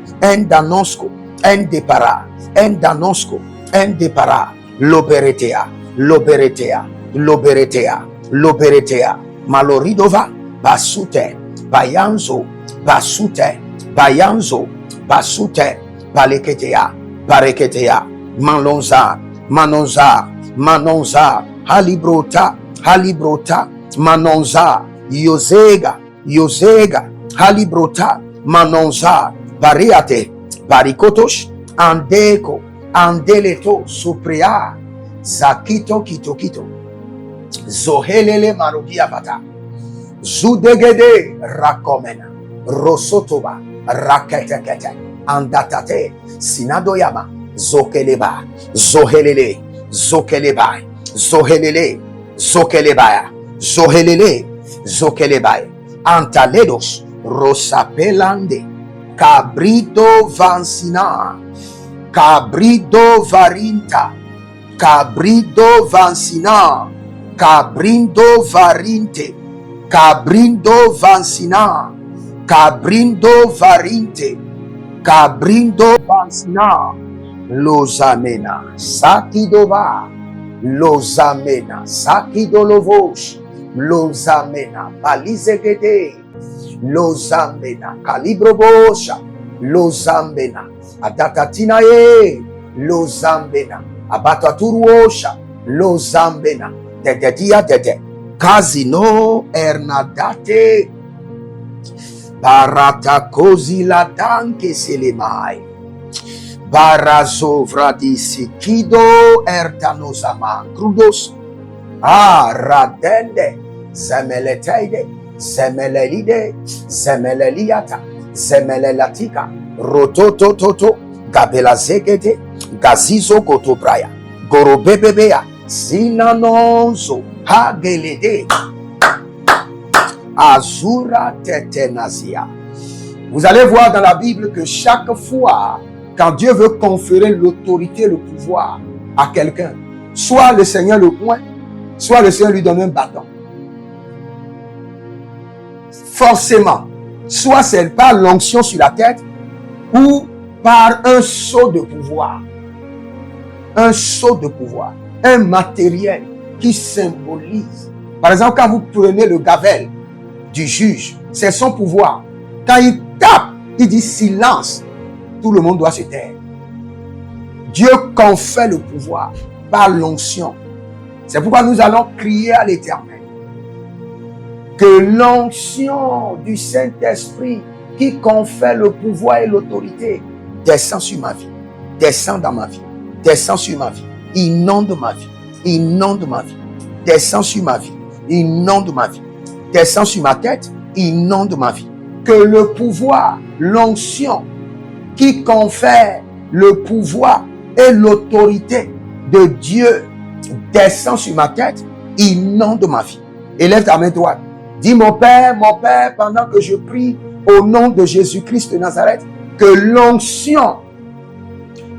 Loberetea, Loberetea, Maloridova, Basute, Bayanzo, Basute, Bayanzo, Basute, Baleketea, Bareketea, Manonza, Manonza, Manonza, Halibrota, Halibrota, Manonza, Yosega, Yosega, Halibrota, Manonza, Bariate, Barikotosh, Andeko, Andeleto, Suprea, Zakito, Kito, Kito, Zohelele Marogia Bata, Zudegede Rakomena, Rosotoba, Raketekete, Andatate, Sinadoyama, Zokeleba, Zohelele, Zokeleba, Zohelele, Zokelebaya, Zohelele, Zokelebaya, Antaledos, Rosapelande, Cabrito Vansina, Cabrito Varinta, Cabrito Vansina, Cabrindo Varinte, Cabrindo Vansina, Cabrindo Varinte, Cabrindo Vansina, Lozamena, Sakidova, Lozamena, Sakidolovos, Lozamena, Palizegede, Lozamena, Calibrobosha, Lozamena, Adatatinae, Lozambena, Abataturuosha, Lozambena, Dededia Dede, Casino Ernadate, Barata Kozila Danke Selemai, Barazovradisi Kido Ertanozaman Crudos, Radende, Zemeleteide, Zemelelide, Zemeleliata, Zemelelatika, Rototo Toto, Gabela Zegete, Gazizo Kotobraya, Gorobebebea, Sinanonzo, Hagelede, Azura Tetenazia. Vous allez voir dans la Bible que chaque fois, quand Dieu veut conférer l'autorité, le pouvoir à quelqu'un, soit le Seigneur le pointe, soit le Seigneur lui donne un bâton. Forcément, soit c'est par l'onction sur la tête ou par un sceau de pouvoir. Un sceau de pouvoir, un matériel qui symbolise. Par exemple, quand vous prenez le gavel du juge, c'est son pouvoir. Quand il tape, il dit silence, tout le monde doit se taire. Dieu confère le pouvoir par l'onction. C'est pourquoi nous allons crier à l'Éternel que l'onction du Saint-Esprit qui confère le pouvoir et l'autorité descend sur ma vie, descend dans ma vie, descend sur ma vie, inonde ma vie, inonde ma vie, descend sur ma vie, inonde ma vie, descend sur ma tête, inonde ma vie. Que le pouvoir, l'onction qui confère le pouvoir et l'autorité de Dieu descend sur ma tête, inonde ma vie. Élève ta main droite. Dis mon Père, pendant que je prie au nom de Jésus-Christ de Nazareth, que l'onction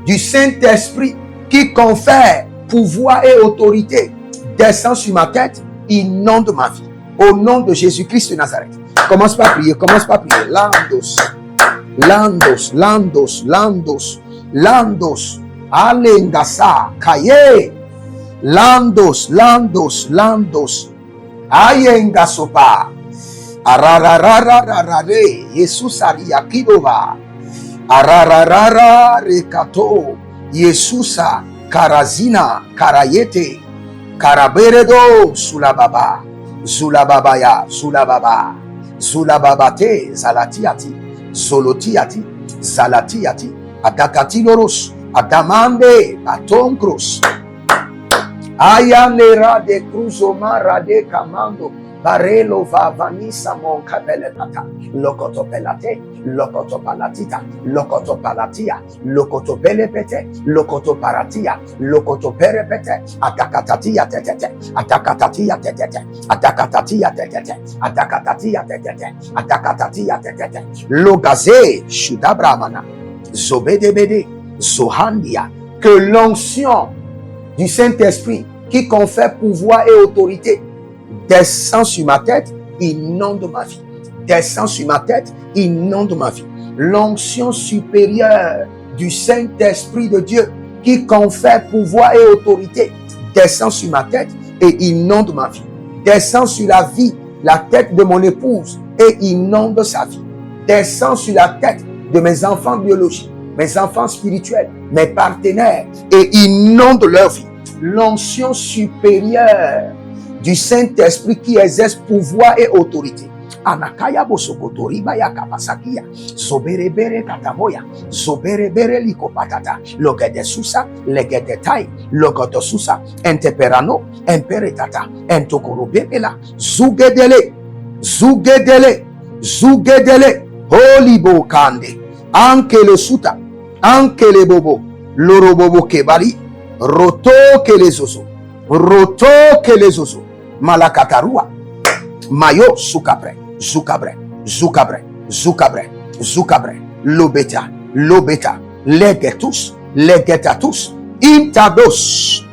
du Saint-Esprit qui confère pouvoir et autorité descend sur ma tête, inonde ma vie. Au nom de Jésus-Christ de Nazareth. Commence par prier, commence par prier. Landos, Landos, Landos, Landos, Landos, Alengasa, Kaye, Landos, Landos, Landos, Ayengasopa, Arararararare, Jesus Ariakidova, Arararara Rekato, Yesusa, Karazina, Karayete, Karaberedo, Sulababa, Zulababaya, Zulababa, Zulababate, Zalatiati, Zolotiati, Zalatiati, Adakati Loros, Adamande, Atonkros, Ayanera de Cruzomara de Camando, Barelo va Vanisa mon Capelepata, Locotopelate, Locotopalatita, Locotopalatia, Locotopelepete, Locotoparatia, Locotoperepete, Atacatatia tetete, Atacatatia tetete, Atacatatia tetete, Atacatatia tetete, Atacatatia tetete, Logaze, Shudabramana, Zobedebede, Zohandia, que l'onction du Saint-Esprit qui confère pouvoir et autorité descend sur ma tête, inonde ma vie. Descend sur ma tête, inonde ma vie. L'onction supérieure du Saint-Esprit de Dieu qui confère pouvoir et autorité descend sur ma tête et inonde ma vie. Descends sur la vie, la tête de mon épouse et inonde sa vie. Descends sur la tête de mes enfants biologiques, mes enfants spirituels, mes partenaires et inonde leur vie. L'onction supérieure du Saint-Esprit qui exerce pouvoir et autorité. Anakaya bosokotori baya kapasakia zoberebere kataboya zoberebere likopatata logede susa legede tai logodo susa enteperano emperetata entokorobebela zugedele holibo kande anke le suta anke le bobo lorobobo kebali roto ke le zozo malakatarua mayo sukabre Zukabre, Lobeta, Legetatus, Intados.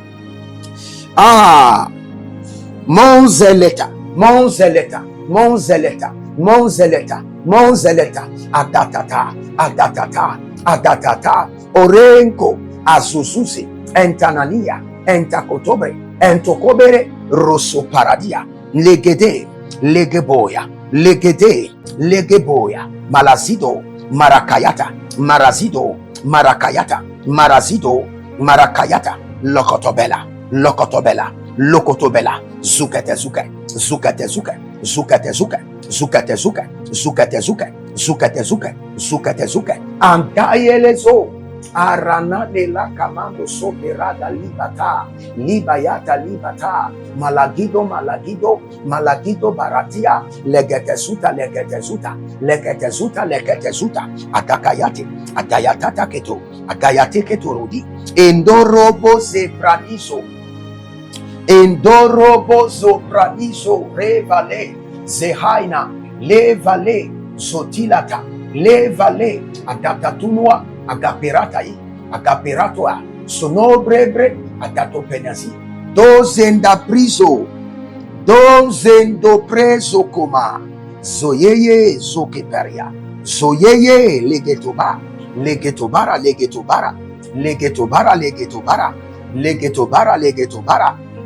Monzeleta, Adatata, Orenko, Azuzuzi, Entanania, Entakotobre, Entokobere, Rosso Paradia, Legeboya, Malazido, Marakayata, Lokotobela, Zukatezuke, Andayelezo, Arana de la Camando Soberada Libata, Malagido, Baratia, Legetezuta, Agayate Ketorudi, Endorobo Zopraniso, Revale, Zehaina, Levale, Zotilata, Levale, Adatatunua, Agaperatoa, Sonobrebre, Agatopenazi, Dozenda Priso, Dozendo Preso Koma, Zoyeye, Zokeperia, Zoyeye, Legetobara,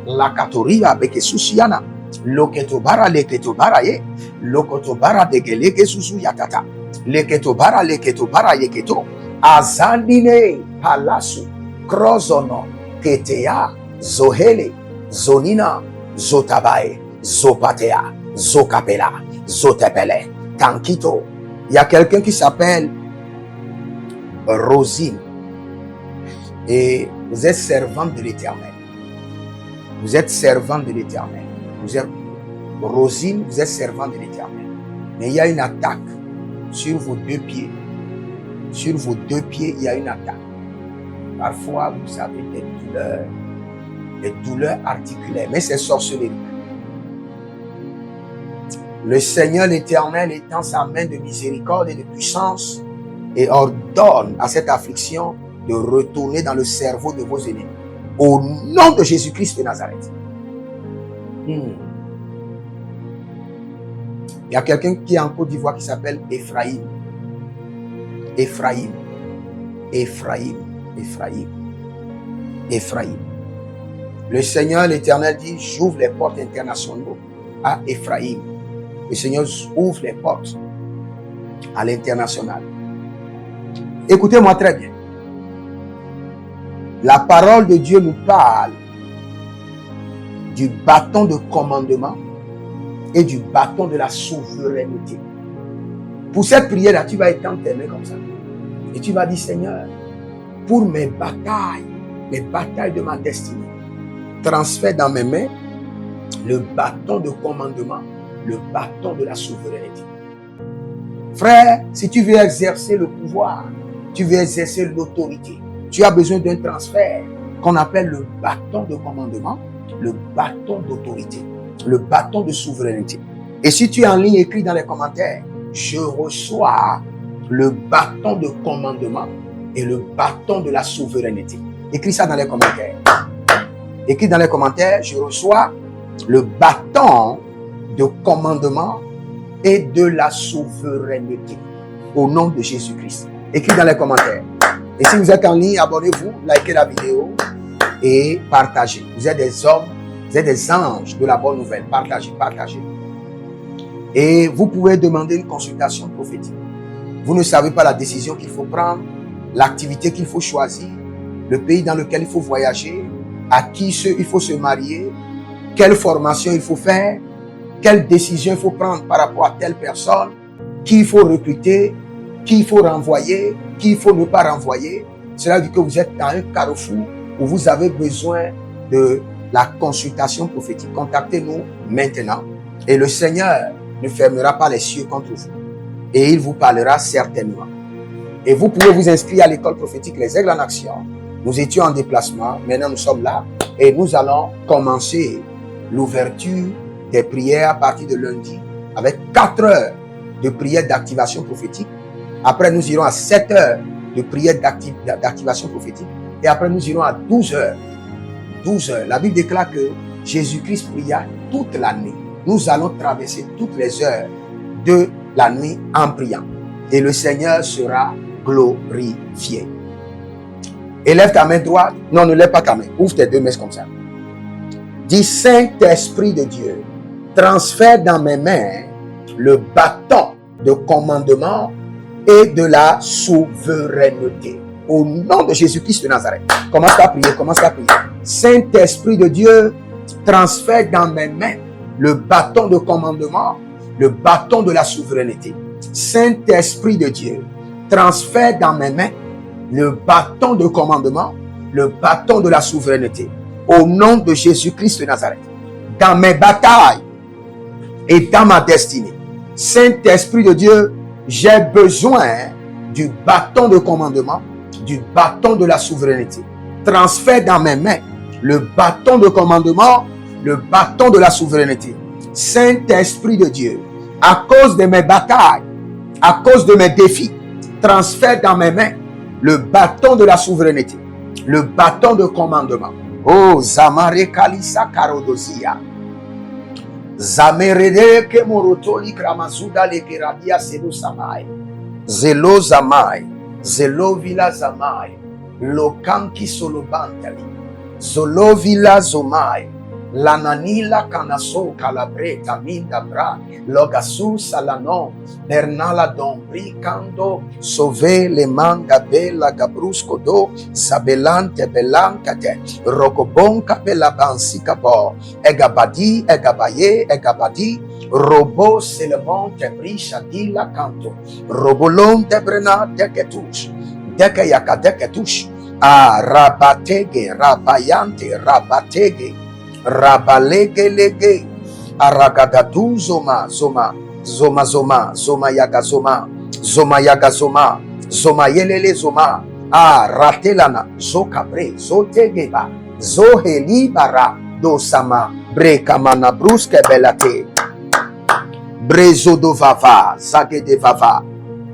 Lakatoria Bekesusiana, Loketobara, Lokotobara de Gelege Susu Yatata, Leketobara Yeketo, Azandine, Palasu, Krozono, Ketea, Zohele, Zonina, Zotabae, Zopatea, Zokapela, Zotepele, Tankito. Il y a quelqu'un qui s'appelle Rosine et vous êtes servante de l'Éternel. Vous êtes servante de l'Éternel. Rosine, vous êtes servante de l'Éternel. Mais il y a une attaque sur vos deux pieds. Sur vos deux pieds, il y a une attaque. Parfois, vous avez des douleurs articulaires, mais c'est sorcellerie. Le Seigneur l'Éternel étend sa main de miséricorde et de puissance et ordonne à cette affliction de retourner dans le cerveau de vos ennemis. Au nom de Jésus-Christ de Nazareth. Il y a quelqu'un qui est en Côte d'Ivoire qui s'appelle Ephraïm. Le Seigneur l'Éternel dit, j'ouvre les portes internationales à Ephraïm. Le Seigneur ouvre les portes à l'international. Écoutez-moi très bien. La parole de Dieu nous parle du bâton de commandement et du bâton de la souveraineté. Pour cette prière-là, tu vas étendre tes mains comme ça. Et tu vas dire, Seigneur, pour mes batailles de ma destinée, transfère dans mes mains le bâton de commandement, le bâton de la souveraineté. Frère, si tu veux exercer le pouvoir, tu veux exercer l'autorité, tu as besoin d'un transfert qu'on appelle le bâton de commandement, le bâton d'autorité, le bâton de souveraineté. Et si tu es en ligne, écris dans les commentaires, je reçois le bâton de commandement et le bâton de la souveraineté. Écris ça dans les commentaires. Écris dans les commentaires, je reçois le bâton de commandement et de la souveraineté. Au nom de Jésus-Christ. Écris dans les commentaires. Et si vous êtes en ligne, abonnez-vous, likez la vidéo et partagez. Vous êtes des hommes Vous êtes des anges de la bonne nouvelle. Partagez, partagez. Et vous pouvez demander une consultation prophétique. Vous ne savez pas la décision qu'il faut prendre, l'activité qu'il faut choisir, le pays dans lequel il faut voyager, à qui il faut se marier, quelle formation il faut faire, quelle décision il faut prendre par rapport à telle personne, qui il faut recruter, qui il faut renvoyer, qui il faut ne pas renvoyer. Cela dit que vous êtes dans un carrefour où vous avez besoin de la consultation prophétique. Contactez-nous maintenant et le Seigneur ne fermera pas les cieux contre vous et il vous parlera certainement. Et vous pouvez vous inscrire à l'école prophétique Les Aigles en Action. Nous étions en déplacement, maintenant nous sommes là et nous allons commencer l'ouverture des prières à partir de lundi avec 4 heures de prière d'activation prophétique. Après, nous irons à 7 heures de prière d'activation prophétique et après, nous irons à 12 heures. 12 heures. La Bible déclare que Jésus-Christ pria toute la nuit. Nous allons traverser toutes les heures de la nuit en priant et le Seigneur sera glorifié. Élève ta main droite. Non, ne lève pas ta main. Ouvre tes 2 mains comme ça. Dis, Saint-Esprit de Dieu, transfère dans mes mains le bâton de commandement et de la souveraineté. Au nom de Jésus-Christ de Nazareth. Commence à prier, commence à prier. Saint-Esprit de Dieu, transfère dans mes mains le bâton de commandement, le bâton de la souveraineté. Saint-Esprit de Dieu, transfère dans mes mains le bâton de commandement, le bâton de la souveraineté. Au nom de Jésus-Christ de Nazareth. Dans mes batailles et dans ma destinée. Saint-Esprit de Dieu, j'ai besoin du bâton de commandement, du bâton de la souveraineté. Transfère dans mes mains le bâton de commandement, le bâton de la souveraineté. Saint-Esprit de Dieu, à cause de mes batailles, à cause de mes défis, transfère dans mes mains le bâton de la souveraineté, le bâton de commandement. Oh, Zamare Kalisa Karodozia. Zamerede Kemorotoli Kramazuda Lekeradia Zelo Samai. Zelo Zamai. Zelo Vila Zamai. Lokanki Solobantali. Zolo Vila Zomai. Lananila Kanaso Calabreta Minda Bra. Logasu Salano. Bernala Dombri Kando. Sove Le Manga Bella Gabrusco Do. Sabelante Belancate. Rokobonka Bella Bansikabo. Egabadi, Egabaye, Egabadi. Robo Selemonte Brisha Dila Canto. Robolon de Brena Deketush. Deke Yakadeketush. Ah, Rabatege, Rabayante, Rabatege. Rabalege lege aragadadu zoma zoma zoma zoma zoma yaga zoma zoma yaga zoma zoma yelele zoma ratelana zokabre zotegeba zoheli bara dosama brekamana bruske belate brezo do vava zage de vava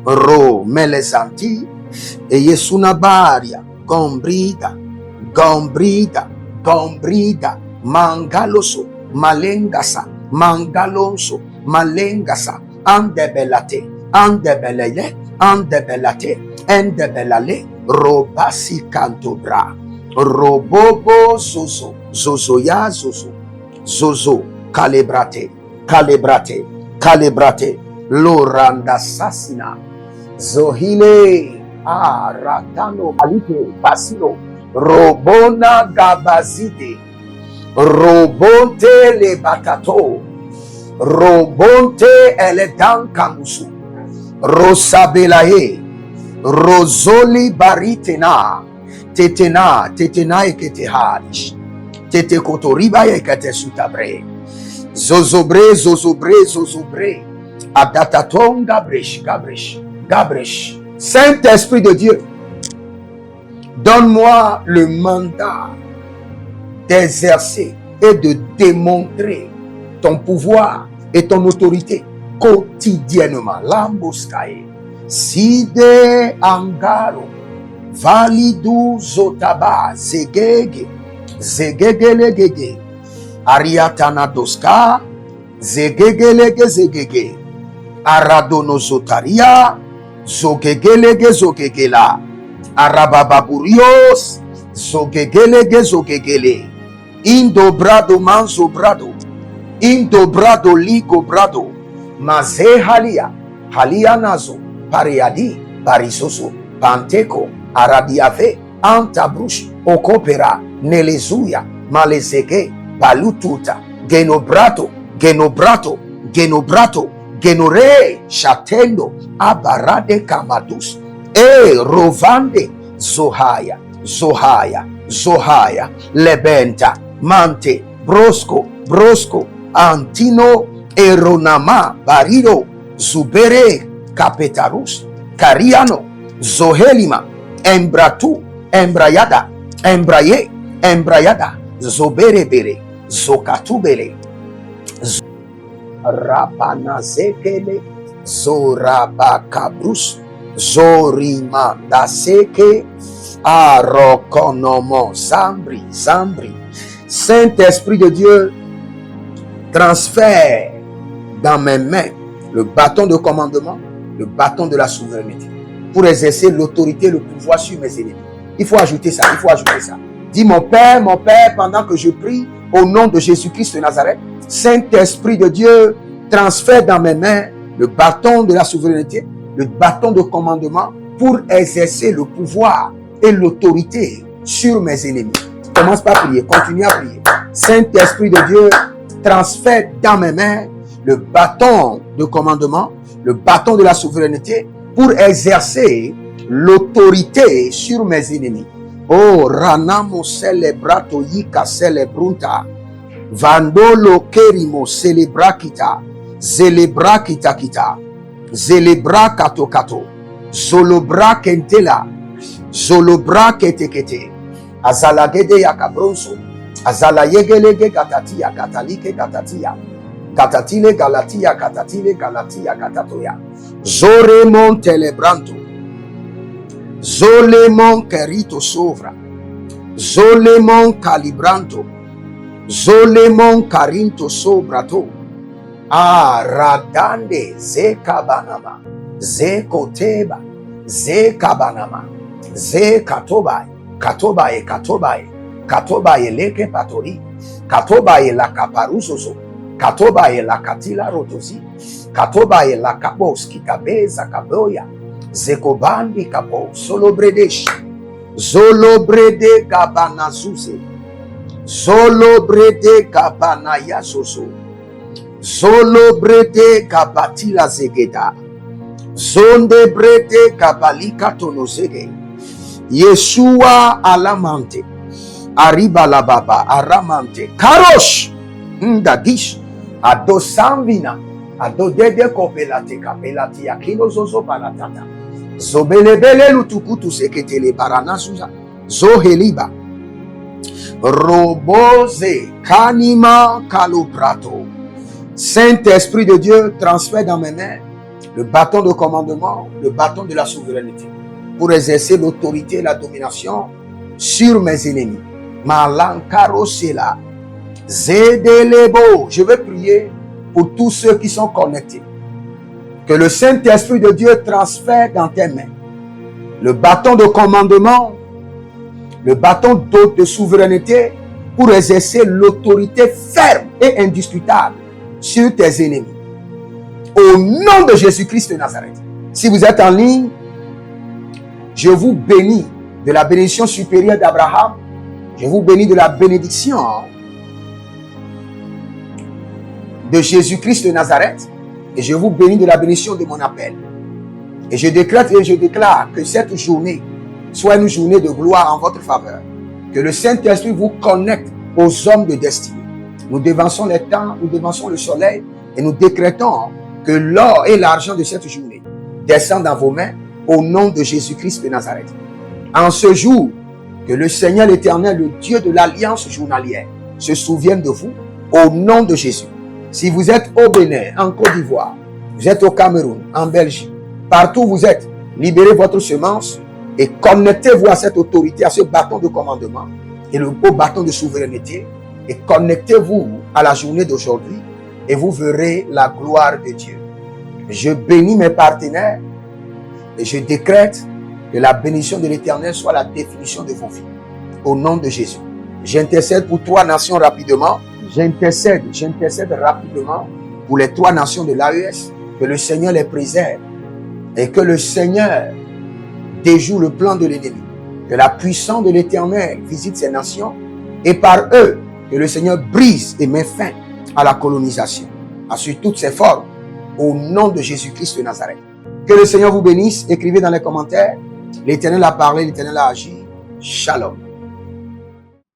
ro melezanti e yesuna baria gombrida gombrida gombrida Mangaloso, malengasa, mangalonso, malengasa, andebelate, andebeleye, andebelate, endebelale, robasi cantobra, robobo zozo, zozoya zozo, zozo, calibrate, calibrate, calibrate, loranda sasina, zohile, ratano, alite, basilo, robona gabazide, Robonte le batato, robonte ele dankamusu, rosabelaye, rozoli baritena, tetena, tetena ekete harish, tete kotoriba ekete sutabre, zozobre, zozobre, zozobre, adataton gabresh, gabresh, gabresh. Saint-Esprit de Dieu, donne-moi le mandat d'exercer et de démontrer ton pouvoir et ton autorité quotidiennement. Lamboskae, Side Angaro, Validu Zotaba, Zegege, Zegegelegege, Ariatana Doska, Zegegelege Zegege, Aradono Zotaria, Zogegelege Zogegela, Arabababurios, Zogegelege Zogegele, Indobrado manzo brado. Indobrado ligo brado. Maze halia. Halia nazo. Pariadi. Parisoso. Panteko. Aradiave. Antabrush. Okopera. Nelezuya. Malezege. Balututa. Genobrato. Genobrato. Genobrato. Genore. Shatendo. Abarade kamadus. Rovande. Zohaya. Zohaya. Zohaya. Lebenta. Mante. Brosco. Brosco. Antino. Eronama. Barido. Zubere. Capetarus. Cariano. Zohelima. Embratu. Embrayada. Embraye. Embrayada. Zoberebere. Zokatubele. Rabanazekele. Zorabakabrus. Zorimanda seke. Arokonomo. Zambri. Zambri. Saint-Esprit de Dieu, transfère dans mes mains le bâton de commandement, le bâton de la souveraineté, pour exercer l'autorité, le pouvoir sur mes ennemis. Il faut ajouter ça, il faut ajouter ça. Dis mon Père, pendant que je prie au nom de Jésus-Christ de Nazareth, Saint-Esprit de Dieu, transfère dans mes mains le bâton de la souveraineté, le bâton de commandement, pour exercer le pouvoir et l'autorité sur mes ennemis. Commence par prier, continue à prier. Saint-Esprit de Dieu, transfère dans mes mains le bâton de commandement, le bâton de la souveraineté, pour exercer l'autorité sur mes ennemis. Oh, ranamo celebrato yika celebrunta, vandolo kerimo celebrakita, zelebrakita kita, zelebrakato kato, zolobra kentela, zolobra ketekete, azalagede yakabronso, azalayegele gatatia, katalike gatatia, katatile galatia, katatile galatia, katatoya, zoremon telebranto, zolemon kerito sovra, zolemon calibranto, zolemon carinto sobrato, radande zekabanama, zekoteba, zekabanama, zekatobai, katobae, katobae, katobae leke patori, katobae la kaparusoso, katobae la katila rotosi, katobae la kaboski kabeza kaboya, zekobandi kabo, solobredesh, zolobrede kabanazuze, zolobrede kabanayasoso, zolobrede kabatila zegeda, zonde brede kabalika tonozege, Yeshua alamante, arriba la baba, aramante, karosh, ndadish, ado sanvina, ado dede kopelate kapelati yakino zozo palatata, zobelebele lutukutu seketele baranasuza, zoheliba, roboze, kanima kaloprato. Saint-Esprit de Dieu, transfère dans mes mains le bâton de commandement, le bâton de la souveraineté, pour exercer l'autorité et la domination sur mes ennemis. Malankarosela, Zedelebo. Je vais prier pour tous ceux qui sont connectés. Que le Saint-Esprit de Dieu transfère dans tes mains le bâton de commandement, le bâton de souveraineté, pour exercer l'autorité ferme et indiscutable sur tes ennemis. Au nom de Jésus-Christ de Nazareth. Si vous êtes en ligne, je vous bénis de la bénédiction supérieure d'Abraham. Je vous bénis de la bénédiction de Jésus-Christ de Nazareth. Et je vous bénis de la bénédiction de mon appel. Et je décrète et je déclare que cette journée soit une journée de gloire en votre faveur. Que le Saint-Esprit vous connecte aux hommes de destinée. Nous devançons les temps, nous devançons le soleil et nous décrétons que l'or et l'argent de cette journée descendent dans vos mains au nom de Jésus-Christ de Nazareth. En ce jour, que le Seigneur l'Éternel, le Dieu de l'alliance journalière, se souvienne de vous au nom de Jésus. Si vous êtes au Bénin, en Côte d'Ivoire, vous êtes au Cameroun, en Belgique, partout où vous êtes, libérez votre semence et connectez-vous à cette autorité, à ce bâton de commandement et le beau bâton de souveraineté, et connectez-vous à la journée d'aujourd'hui et vous verrez la gloire de Dieu. Je bénis mes partenaires et je décrète que la bénédiction de l'Éternel soit la définition de vos vies. Au nom de Jésus. J'intercède pour 3 nations rapidement. J'intercède rapidement pour les 3 nations de l'AES. Que le Seigneur les préserve et que le Seigneur déjoue le plan de l'ennemi. Que la puissance de l'Éternel visite ces nations et par eux, que le Seigneur brise et met fin à la colonisation, à sur toutes ses formes, au nom de Jésus-Christ de Nazareth. Que le Seigneur vous bénisse. Écrivez dans les commentaires. L'Éternel a parlé, l'Éternel a agi. Shalom.